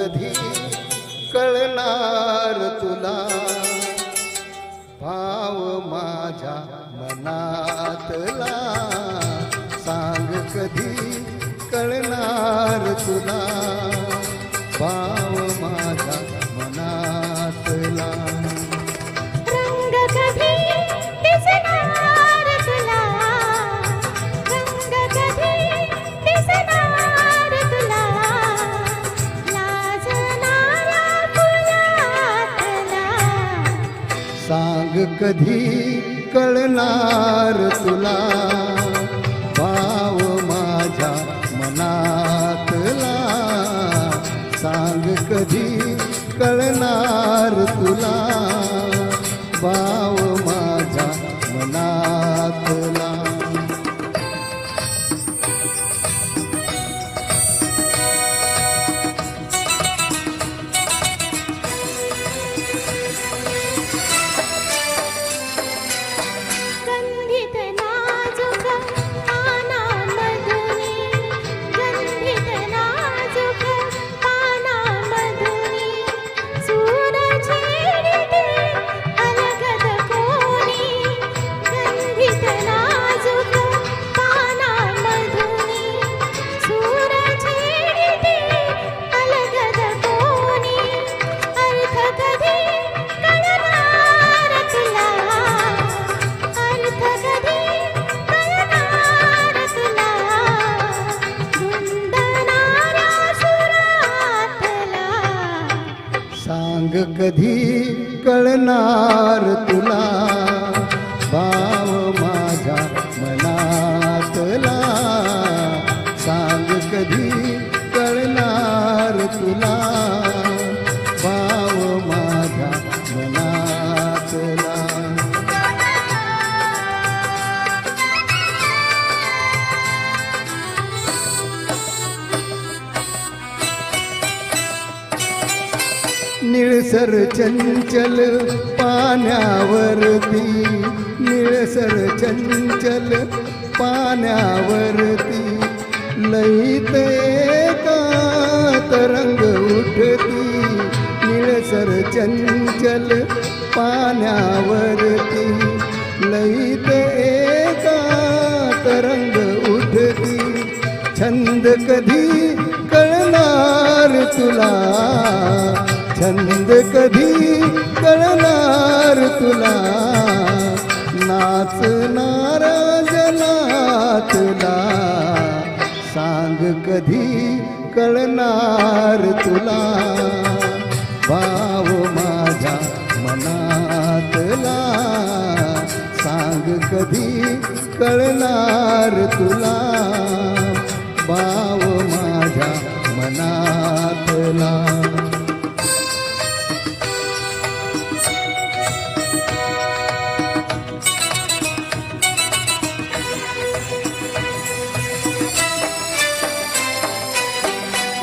कधी कळणार तुला भाव माझ्या मनातला सांग कधी कळणार तुला भाव माझ्या मनातला रंग कधी दिसणार तुला रंग कधी दिसणार तुला लाजणारा फुलातला सांग कधी कळणार तुला भाव माझ्या मनातला सांग कधी कळणार तुला भाव माझ्या मनातला गंधित नाजुक पानामधुनी गंधित नाजुक पानामधुनी सूर छेडिते अलगद कोणी गंधित नाजुक पानामधुनी सूर छेडिते अलगद कोणी अर्थ कधी कळणार तुला अर्थ कधी कळणार तुला धुंदणाऱ्या सुरातला सांग कधी कळणार तुला भाव माझ्या मनातला सांग कधी कळणार तुला भाव माझ्या मनातला निळसर चंचल पाण्यावरती निळसर चंचल पाण्यावरती लईत एका तरंग उठती निळसर चंचल पाण्यावरती लईत एका तरंग उठती छंद कधी कळणार तुला छंद कधी कळणार तुला नाचणारा जलातला सांग कधी कळणार तुला भाव माझ्या मनातला सांग कधी कळणार तुला भाव माझ्या मनातला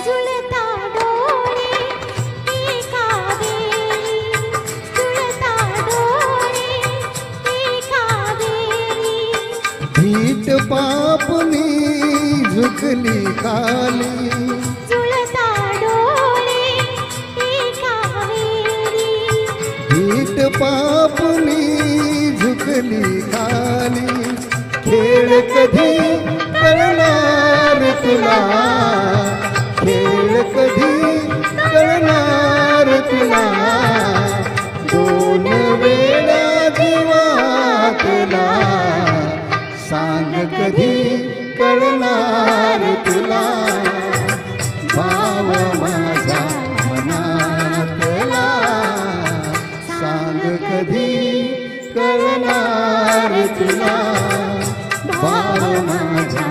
जुळता डोळे एका वेळी जुळता डोळे एका वेळी भीट पापनी झुकली खाली जुळता डोळे एका वेळी भीट पापनी झुकली खाली खेळ कधी कळणार तुला खेळ कधी कळणार तुला दोन वेळा जीवातला सांग कधी कळणार तुला भाव माझ्या मनातला सांग कधी कळणार तुला भाव माझ्या